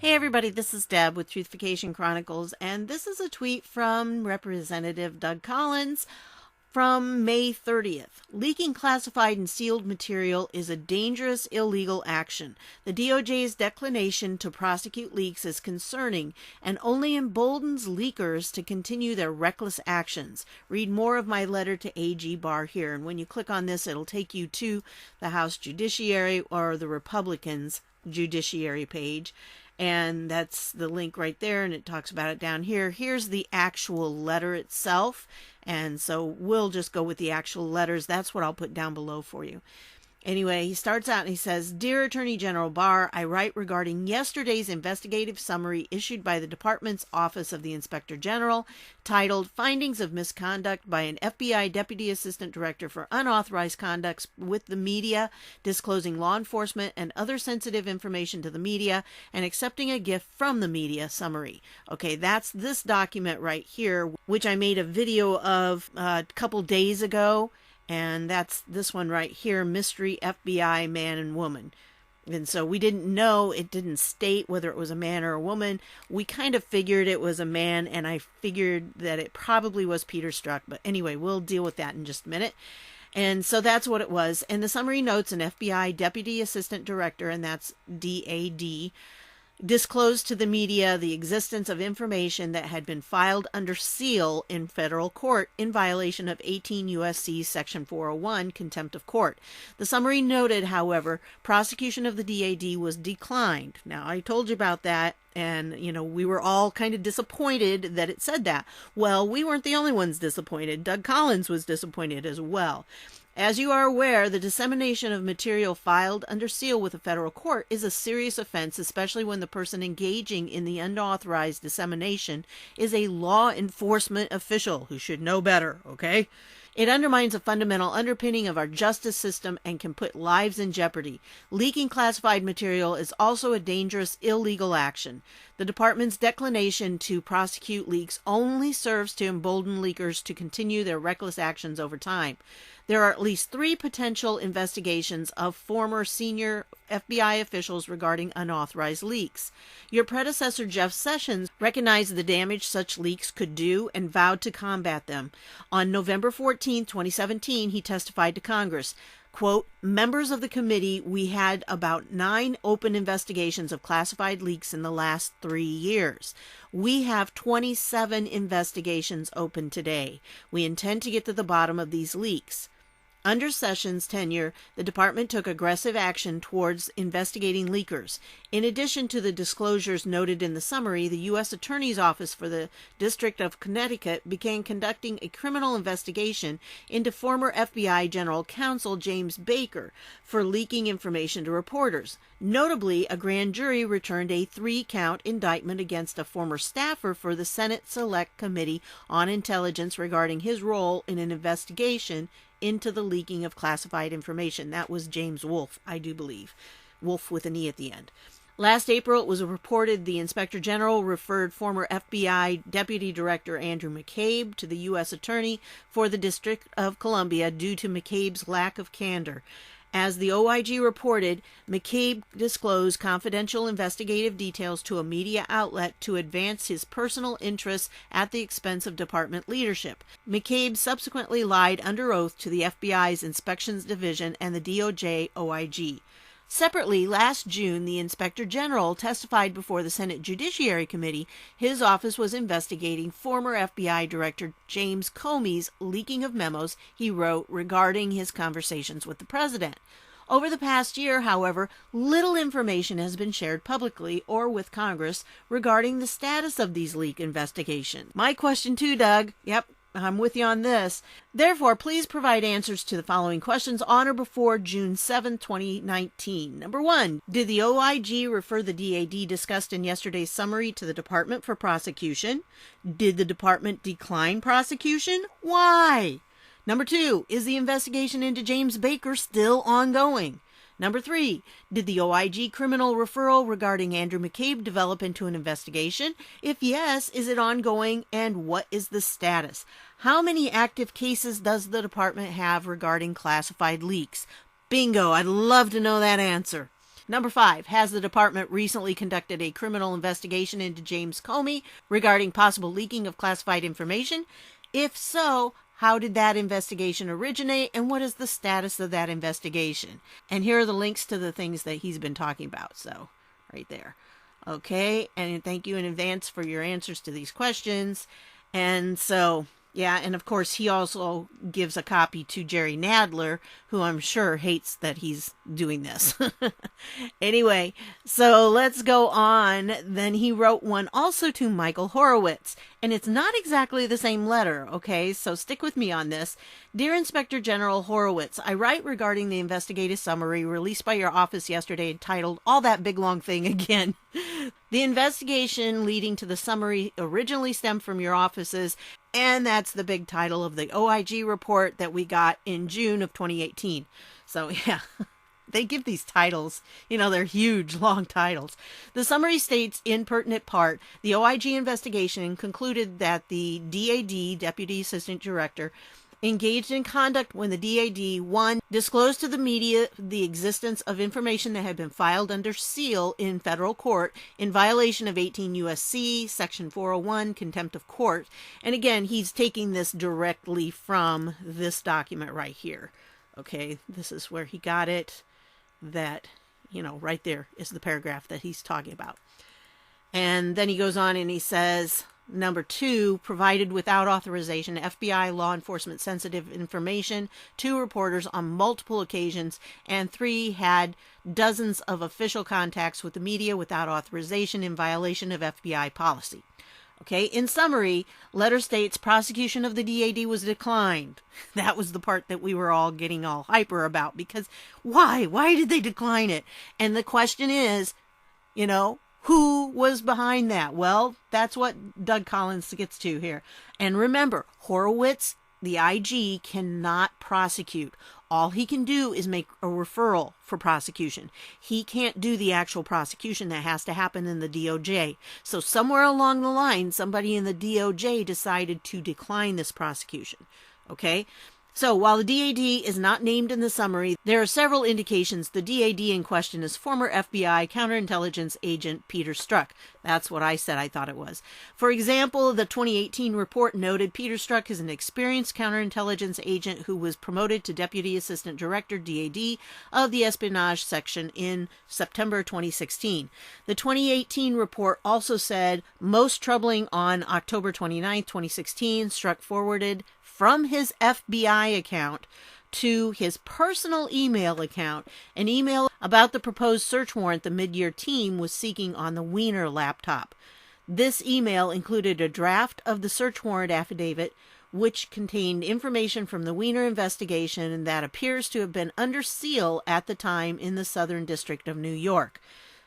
Hey everybody, this is Deb with Truthification Chronicles, and this is a tweet from Representative Doug Collins from May 30th. Leaking classified and sealed material is a dangerous, illegal action. The DOJ's declination to prosecute leaks is concerning and only emboldens leakers to continue their reckless actions. Read more of my letter to AG Barr here, and when you click on this, it'll take you to the House Judiciary or the Republicans' Judiciary page. And that's the link right there, and it talks about it down here. Here's the actual letter itself, and so we'll just go with the actual letters. That's what I'll put down below for you. Anyway, he starts out and he says, Dear Attorney General Barr, I write regarding yesterday's investigative summary issued by the Department's Office of the Inspector General, titled Findings of Misconduct by an FBI Deputy Assistant Director for Unauthorized Conducts with the Media, Disclosing Law Enforcement and Other Sensitive Information to the Media, and Accepting a Gift from the Media Summary. Okay, that's this document right here, which I made a video of a couple days ago. And that's this one right here, Mystery FBI Man and Woman. And so we didn't know, it didn't state whether it was a man or a woman. We kind of figured it was a man, and I figured that it probably was Peter Strzok. But anyway, we'll deal with that in just a minute. And so that's what it was. And the summary notes an FBI Deputy Assistant Director, and that's DAD, disclosed to the media the existence of information that had been filed under seal in federal court in violation of 18 U.S.C. Section 401, Contempt of Court. The summary noted, however, prosecution of the DAD was declined. Now, I told you about that, and, we were all kind of disappointed that it said that. Well, we weren't the only ones disappointed. Doug Collins was disappointed as well. As you are aware, the dissemination of material filed under seal with a federal court is a serious offense, especially when the person engaging in the unauthorized dissemination is a law enforcement official who should know better, okay? It undermines a fundamental underpinning of our justice system and can put lives in jeopardy. Leaking classified material is also a dangerous, illegal action. The department's declination to prosecute leaks only serves to embolden leakers to continue their reckless actions over time. There are at least 3 potential investigations of former senior FBI officials regarding unauthorized leaks. Your predecessor, Jeff Sessions, recognized the damage such leaks could do and vowed to combat them. On November 14, 2017, he testified to Congress. Quote, members of the committee, we had about 9 open investigations of classified leaks in the last 3 years. We have 27 investigations open today. We intend to get to the bottom of these leaks. Under Sessions' tenure, the department took aggressive action towards investigating leakers. In addition to the disclosures noted in the summary, the U.S. Attorney's Office for the District of Connecticut began conducting a criminal investigation into former FBI General Counsel James Baker for leaking information to reporters. Notably, a grand jury returned a 3-count indictment against a former staffer for the Senate Select Committee on Intelligence regarding his role in an investigation into the leaking of classified information. That was James Wolfe, I do believe. Wolfe with an E at the end. Last April, it was reported the Inspector General referred former FBI Deputy Director Andrew McCabe to the U.S. Attorney for the District of Columbia due to McCabe's lack of candor. As the OIG reported, McCabe disclosed confidential investigative details to a media outlet to advance his personal interests at the expense of department leadership. McCabe subsequently lied under oath to the FBI's Inspections Division and the DOJ OIG. Separately, last June, the Inspector General testified before the Senate Judiciary Committee. His office was investigating former FBI Director James Comey's leaking of memos he wrote regarding his conversations with the president. Over the past year, however, little information has been shared publicly or with Congress regarding the status of these leak investigations. My question too, Doug. Yep. I'm with you on this. Therefore, please provide answers to the following questions on or before June 7, 2019. Number 1, did the OIG refer the DAD discussed in yesterday's summary to the Department for prosecution? Did the department decline prosecution? Why? Number 2, is the investigation into James Baker still ongoing? Number 3, did the OIG criminal referral regarding Andrew McCabe develop into an investigation? If yes, is it ongoing, and what is the status? How many active cases does the department have regarding classified leaks? Bingo, I'd love to know that answer. Number 5, has the department recently conducted a criminal investigation into James Comey regarding possible leaking of classified information? If so, how did that investigation originate, and what is the status of that investigation? And here are the links to the things that he's been talking about. So, right there. Okay, and thank you in advance for your answers to these questions. And so, yeah, and of course he also gives a copy to Jerry Nadler, who I'm sure hates that he's doing this. Anyway, so let's go on. Then he wrote one also to Michael Horowitz, and it's not exactly the same letter, okay? So stick with me on this. Dear Inspector General Horowitz, I write regarding the investigative summary released by your office yesterday entitled All That Big Long Thing Again. The investigation leading to the summary originally stemmed from your offices, and that's the big title of the OIG report that we got in June of 2018. So, yeah, they give these titles, they're huge, long titles. The summary states, in pertinent part, the OIG investigation concluded that the DAD, Deputy Assistant Director, engaged in conduct when the DAD, 1, disclosed to the media the existence of information that had been filed under seal in federal court in violation of 18 U.S.C. Section 401, Contempt of Court. And again, he's taking this directly from this document right here. Okay, this is where he got it. That, right there is the paragraph that he's talking about. And then he goes on and he says, number 2, provided without authorization FBI law enforcement sensitive information to reporters on multiple occasions, and 3, had dozens of official contacts with the media without authorization in violation of FBI policy. Okay, in summary, letter states prosecution of the DAD was declined. That was the part that we were all getting all hyper about, because why? Why did they decline it? And the question is, who was behind that? Well, that's what Doug Collins gets to here. And remember, Horowitz, the IG, cannot prosecute. All he can do is make a referral for prosecution. He can't do the actual prosecution. That has to happen in the DOJ. So somewhere along the line, somebody in the DOJ decided to decline this prosecution. Okay? So while the DAD is not named in the summary, there are several indications the DAD in question is former FBI counterintelligence agent Peter Strzok. That's what I said I thought it was. For example, the 2018 report noted Peter Strzok is an experienced counterintelligence agent who was promoted to Deputy Assistant Director DAD of the Espionage Section in September 2016. The 2018 report also said, most troubling, on October 29, 2016, Strzok forwarded from his FBI account to his personal email account an email about the proposed search warrant the mid-year team was seeking on the Wiener laptop. This email included a draft of the search warrant affidavit, which contained information from the Wiener investigation that appears to have been under seal at the time in the Southern District of New York.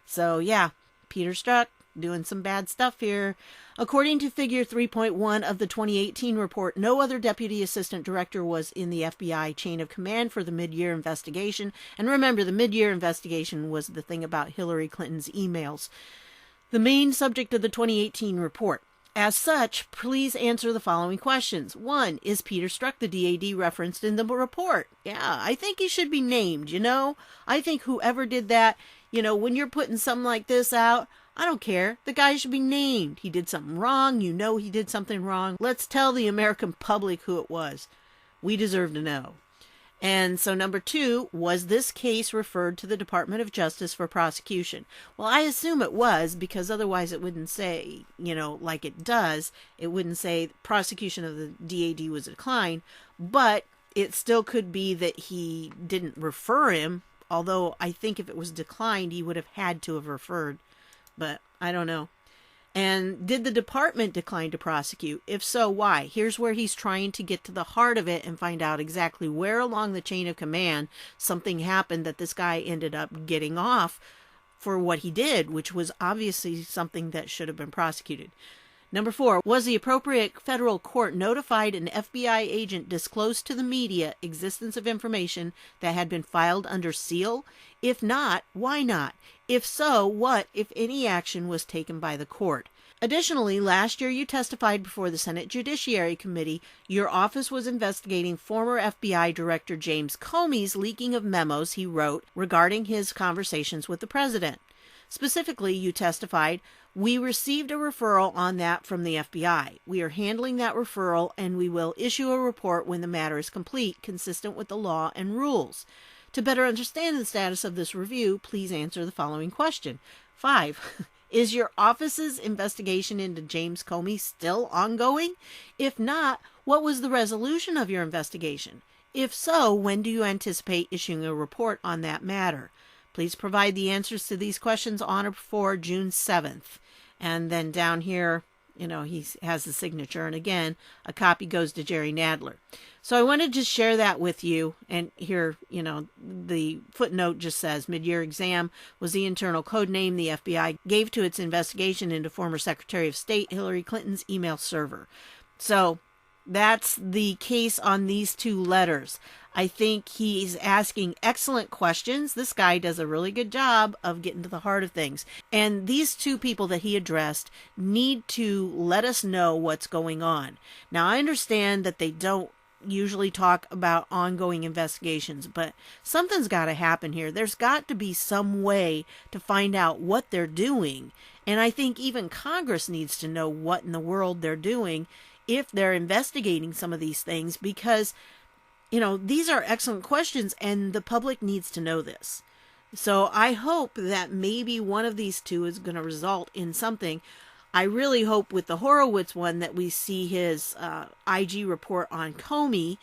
So yeah, Peter Strzok doing some bad stuff here. According to figure 3.1 of the 2018 report, no other deputy assistant director was in the FBI chain of command for the mid-year investigation. And remember, the mid-year investigation was the thing about Hillary Clinton's emails, the main subject of the 2018 report. As such, please answer the following questions. 1, is Peter Strzok the DAD referenced in the report? Yeah, I think he should be named, I think whoever did that, when you're putting something like this out, I don't care. The guy should be named. He did something wrong. He did something wrong. Let's tell the American public who it was. We deserve to know. And so number 2, was this case referred to the Department of Justice for prosecution? Well, I assume it was, because otherwise it wouldn't say, like it does. It wouldn't say prosecution of the DAD was declined, but it still could be that he didn't refer him, although I think if it was declined, he would have had to have referred. But I don't know. And did the department decline to prosecute? If so, why? Here's where he's trying to get to the heart of it and find out exactly where along the chain of command something happened that this guy ended up getting off for what he did, which was obviously something that should have been prosecuted. Number 4, was the appropriate federal court notified an FBI agent disclosed to the media existence of information that had been filed under seal? If not, why not? If so, what, if any, action was taken by the court? Additionally, last year you testified before the Senate Judiciary Committee. Your office was investigating former FBI Director James Comey's leaking of memos he wrote regarding his conversations with the president. Specifically, you testified, "We received a referral on that from the FBI. We are handling that referral, and we will issue a report when the matter is complete, consistent with the law and rules. To better understand the status of this review, please answer the following question." 5. Is your office's investigation into James Comey still ongoing? If not, what was the resolution of your investigation? If so, when do you anticipate issuing a report on that matter? Please provide the answers to these questions on or before June 7th. And then down here, he has the signature. And again, a copy goes to Jerry Nadler. So I wanted to share that with you. And here, the footnote just says, mid-year exam was the internal code name the FBI gave to its investigation into former Secretary of State Hillary Clinton's email server. So that's the case on these two letters. I think he's asking excellent questions. This guy does a really good job of getting to the heart of things. And these two people that he addressed need to let us know what's going on. Now, I understand that they don't usually talk about ongoing investigations, but something's got to happen here. There's got to be some way to find out what they're doing. And I think even Congress needs to know what in the world they're doing if they're investigating some of these things, because these are excellent questions and the public needs to know this. So I hope that maybe one of these two is going to result in something. I really hope with the Horowitz one that we see his IG report on Comey.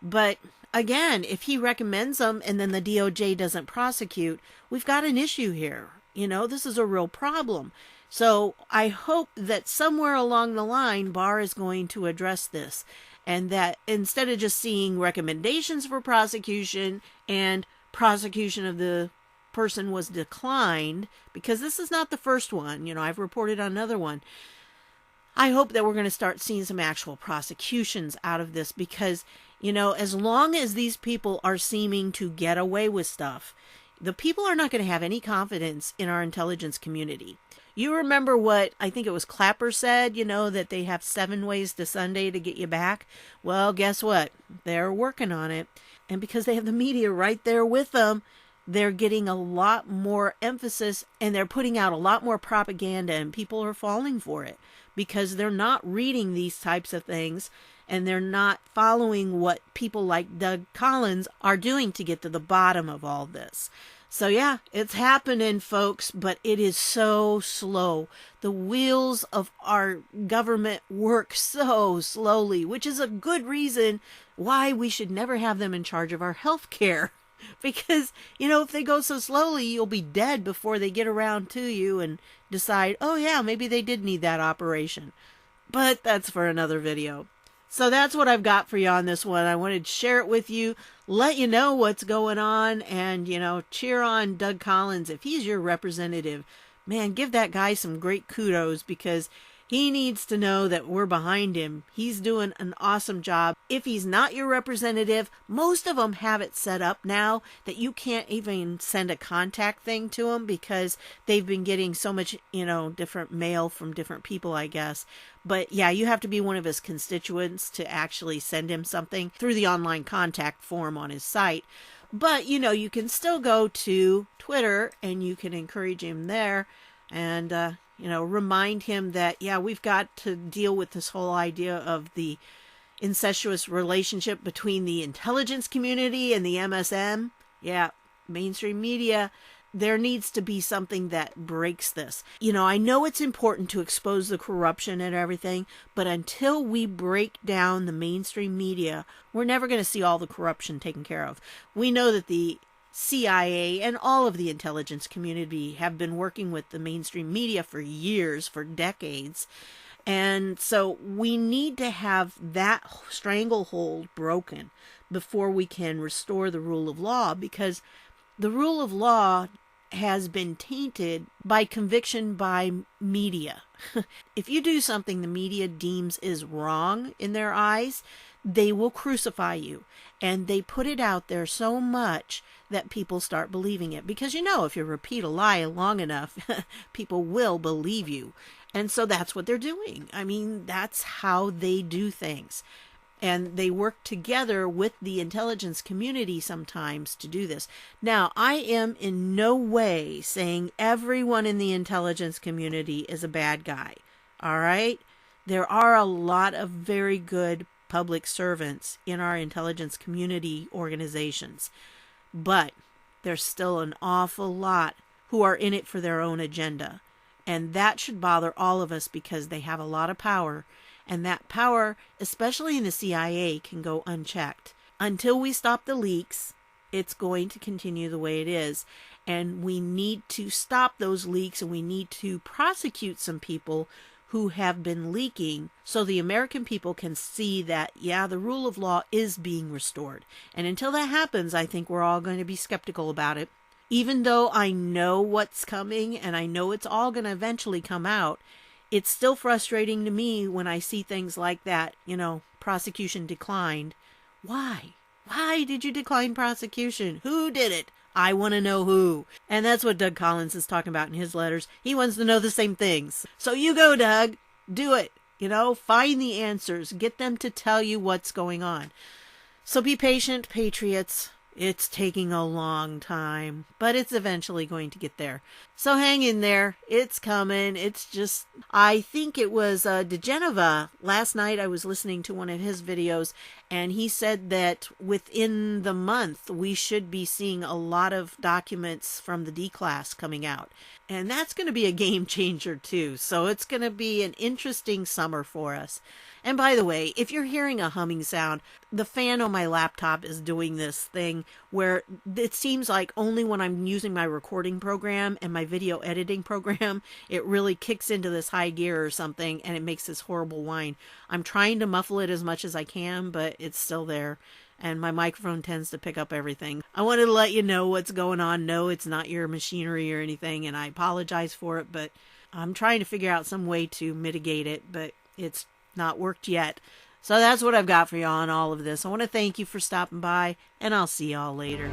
But again, if he recommends them and then the DOJ doesn't prosecute, we've got an issue here. This is a real problem. So I hope that somewhere along the line, Barr is going to address this. And that instead of just seeing recommendations for prosecution and prosecution of the person was declined, because this is not the first one, I've reported on another one. I hope that we're going to start seeing some actual prosecutions out of this, because, as long as these people are seeming to get away with stuff, the people are not going to have any confidence in our intelligence community. You remember what I think it was Clapper said, that they have 7 ways to Sunday to get you back. Well, guess what? They're working on it. And because they have the media right there with them, they're getting a lot more emphasis and they're putting out a lot more propaganda, and people are falling for it because they're not reading these types of things and they're not following what people like Doug Collins are doing to get to the bottom of all this. So yeah, it's happening, folks, but it is so slow. The wheels of our government work so slowly, which is a good reason why we should never have them in charge of our health care. Because, if they go so slowly, you'll be dead before they get around to you and decide, oh yeah, maybe they did need that operation. But that's for another video. So that's what I've got for you on this one. I wanted to share it with you, let you know what's going on, and, cheer on Doug Collins. If he's your representative, man, give that guy some great kudos, because he needs to know that we're behind him. He's doing an awesome job. If he's not your representative, most of them have it set up now that you can't even send a contact thing to them because they've been getting so much, different mail from different people, I guess. But yeah, you have to be one of his constituents to actually send him something through the online contact form on his site. But, you can still go to Twitter and you can encourage him there and, remind him that, yeah, we've got to deal with this whole idea of the incestuous relationship between the intelligence community and the MSM. Yeah, mainstream media. There needs to be something that breaks this. I know it's important to expose the corruption and everything, but until we break down the mainstream media, we're never going to see all the corruption taken care of. We know that the CIA and all of the intelligence community have been working with the mainstream media for years, for decades. And so we need to have that stranglehold broken before we can restore the rule of law, because the rule of law has been tainted by conviction by media. If you do something the media deems is wrong in their eyes, they will crucify you. And they put it out there so much that people start believing it. Because if you repeat a lie long enough, people will believe you. And so that's what they're doing. I mean, that's how they do things. And they work together with the intelligence community sometimes to do this. Now, I am in no way saying everyone in the intelligence community is a bad guy. All right? There are a lot of very good public servants in our intelligence community organizations. But there's still an awful lot who are in it for their own agenda. And that should bother all of us because they have a lot of power. And that power, especially in the CIA, can go unchecked. Until we stop the leaks, it's going to continue the way it is. And we need to stop those leaks, and we need to prosecute some people who have been leaking so the American people can see that, yeah, the rule of law is being restored. And until that happens, I think we're all going to be skeptical about it. Even though I know what's coming and I know it's all going to eventually come out, it's still frustrating to me when I see things like that, prosecution declined. Why? Why did you decline prosecution? Who did it? I want to know who. And that's what Doug Collins is talking about in his letters. He wants to know the same things. So you go, Doug. Do it. Find the answers. Get them to tell you what's going on. So be patient, patriots. It's taking a long time, but it's eventually going to get there. So hang in there. It's coming. It's just, I think it was DeGeneva. Last night I was listening to one of his videos, and he said that within the month we should be seeing a lot of documents from the D-Class coming out. And that's going to be a game changer too. So it's going to be an interesting summer for us. And by the way, if you're hearing a humming sound, the fan on my laptop is doing this thing where it seems like only when I'm using my recording program and my video editing program, it really kicks into this high gear or something, and it makes this horrible whine. I'm trying to muffle it as much as I can, but it's still there. And my microphone tends to pick up everything. I wanted to let you know what's going on. No, it's not your machinery or anything, and I apologize for it, but I'm trying to figure out some way to mitigate it, but it's not worked yet. So that's what I've got for you on all of this. I want to thank you for stopping by, and I'll see y'all later.